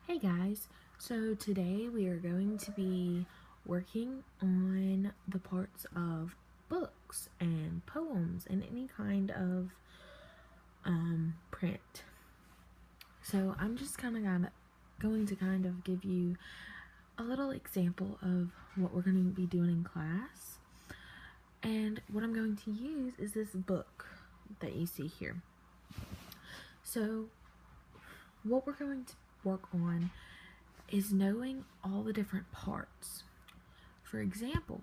Hey guys, so today we are going to be working on the parts of books and poems and any kind of print. So I'm just going to give you a little example of what we're going to be doing in class. And what I'm going to use is this book that you see here. So what we're going to work on is knowing all the different parts. For example,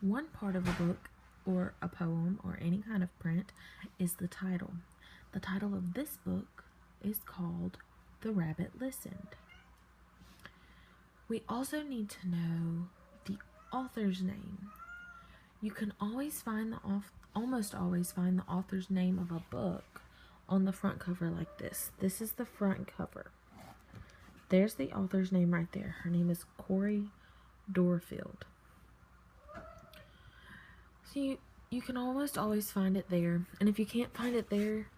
one part of a book or a poem or any kind of print is the title. The title of this book is called The Rabbit Listened. We also need to know the author's name. You can almost always find the author's name of a book on the front cover like this. This is the front cover. There's the author's name right there. Her name is Cori Doerrfeld. So you can almost always find it there. And if you can't find it there,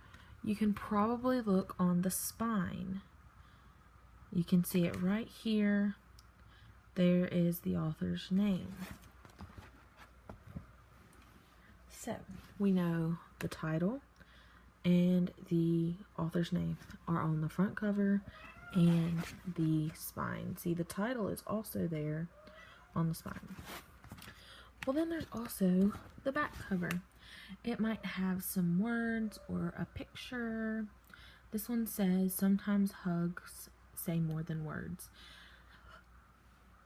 you can probably look on the spine. You can see it right here. There is the author's name. So we know the title and the author's name are on the front cover and the spine. See, the title is also there on the spine. Well, then there's also the back cover. It might have some words or a picture. This one says, "Sometimes hugs say more than words."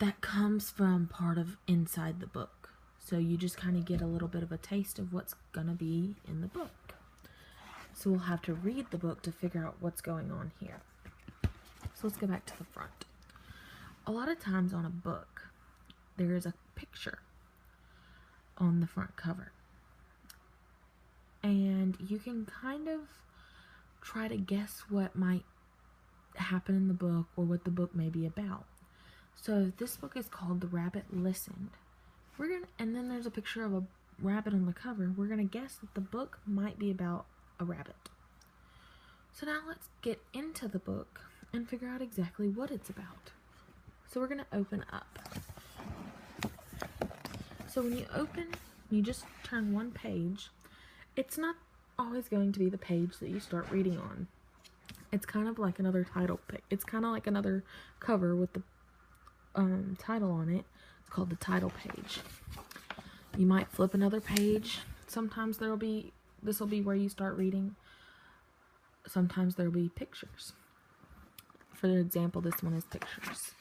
That comes from part of inside the book. So you just kind of get a little bit of a taste of what's gonna be in the book. So we'll have to read the book to figure out what's going on here. So let's go back to the front. A lot of times on a book, there is a picture on the front cover. And you can kind of try to guess what might happen in the book or what the book may be about. So this book is called The Rabbit Listened. And then there's a picture of a rabbit on the cover. We're gonna guess that the book might be about a rabbit. So now let's get into the book and figure out exactly what it's about. So we're gonna open up. So when you open, you just turn one page. It's not always going to be the page that you start reading on. It's kind of like another title pick. It's kind of like another cover with the title on it. It's called the title page. You might flip another page. Sometimes this will be where you start reading. Sometimes there'll be pictures. For example, this one is pictures.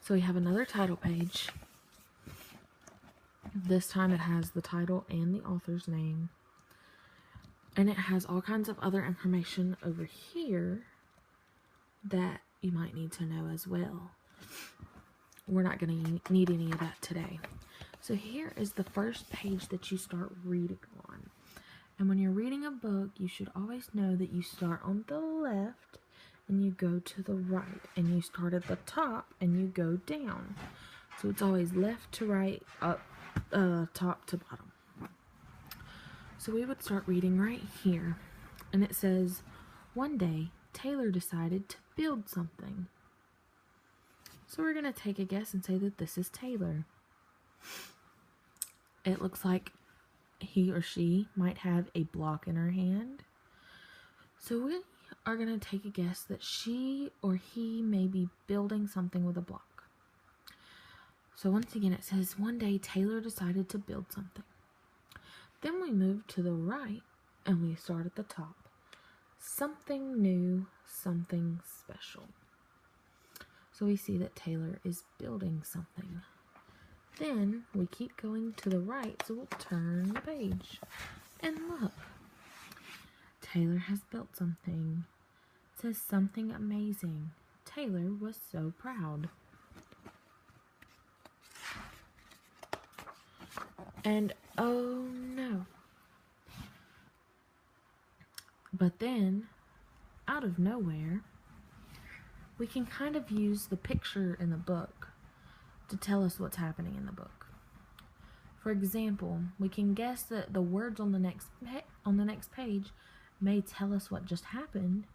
So we have another title page. This time it has the title and the author's name. And it has all kinds of other information over here that you might need to know as well. We're not going to need any of that today. So here is the first page that you start reading on. And when you're reading a book, you should always know that you start on the left and you go to the right. And you start at the top and you go down. So it's always left to right, up, top to bottom. So we would start reading right here. And it says, "One day, Taylor decided to build something." So we're going to take a guess and say that this is Taylor. It looks like he or she might have a block in her hand. So we are going to take a guess that she or he may be building something with a block. So once again it says, "One day Taylor decided to build something." Then we move to the right and we start at the top. Something new, something special. So we see that Taylor is building something. Then we keep going to the right, so we'll turn the page. And look, Taylor has built something. It says something amazing. Taylor was so proud. And oh no. But then, out of nowhere, we can kind of use the picture in the book to tell us what's happening in the book. For example, we can guess that the words on the next page may tell us what just happened,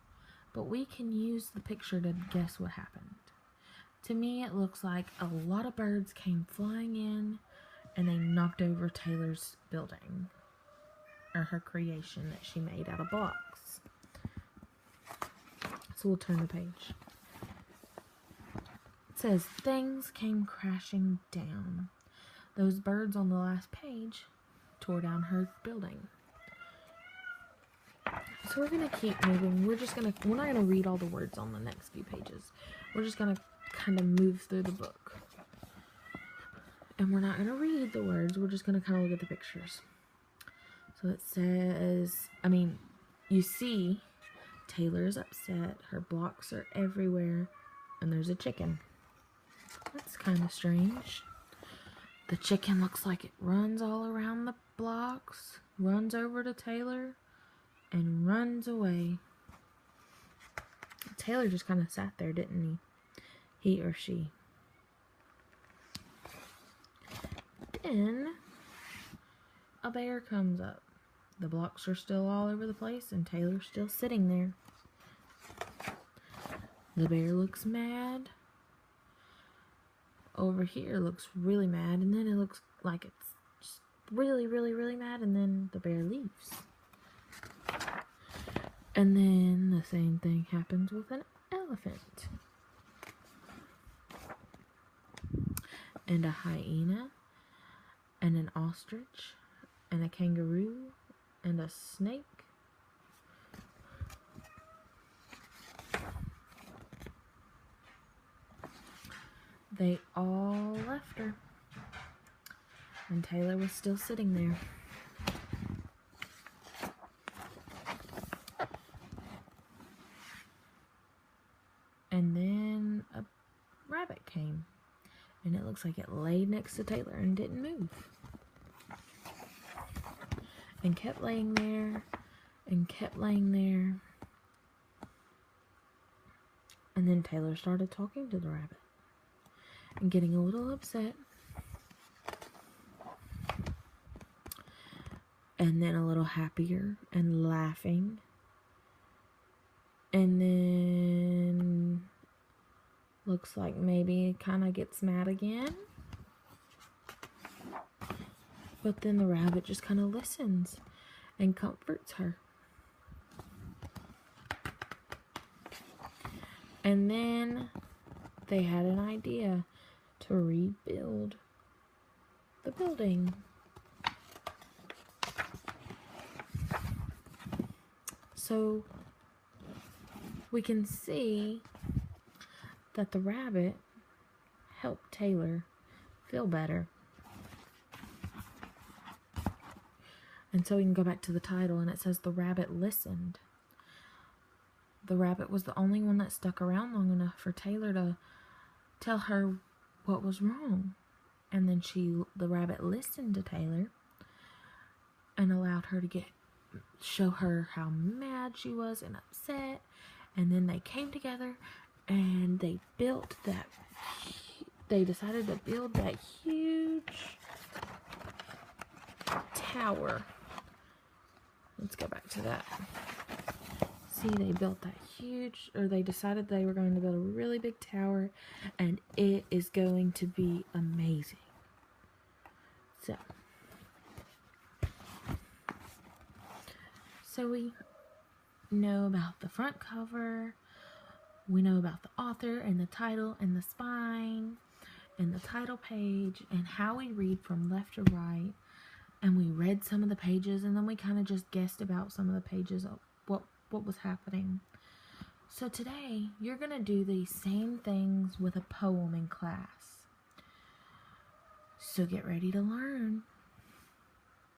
but we can use the picture to guess what happened. To me, it looks like a lot of birds came flying in and they knocked over Taylor's building, or her creation that she made out of blocks. So we'll turn the page. It says, things came crashing down. Those birds on the last page tore down her building. So we're going to keep moving. We're not going to read all the words on the next few pages. We're just going to kind of move through the book. And we're not going to read the words. We're just going to kind of look at the pictures. So it says, you see Taylor is upset. Her blocks are everywhere. And there's a chicken. That's kind of strange. The chicken looks like it runs all around the blocks, runs over to Taylor, and runs away. Taylor just kind of sat there, didn't he? He or she. Then a bear comes up. The blocks are still all over the place, and Taylor's still sitting there. The bear looks mad. Over here looks really mad, and then it looks like it's just really, really, really mad, and then the bear leaves. And then the same thing happens with an elephant. And a hyena, and an ostrich, and a kangaroo, and a snake. They all left her, and Taylor was still sitting there. And then a rabbit came, and it looks like it laid next to Taylor and didn't move. And kept laying there, and kept laying there. And then Taylor started talking to the rabbit, and getting a little upset. And then a little happier, and laughing. And then looks like maybe it kind of gets mad again. But then the rabbit just kind of listens and comforts her. And then they had an idea to rebuild the building. So we can see that the rabbit helped Taylor feel better. And so we can go back to the title, and it says the rabbit listened. The rabbit was the only one that stuck around long enough for Taylor to tell her what was wrong. And then the rabbit listened to Taylor and allowed her to show her how mad she was and upset. And then they came together and they decided to build that huge tower. Let's go back to that. See, they built that they decided they were going to build a really big tower, and it is going to be amazing. So we know about the front cover, we know about the author and the title and the spine and the title page and how we read from left to right, and we read some of the pages, and then we kind of just guessed about some of the pages of what was happening. So today you're going to do these same things with a poem in class. So get ready to learn.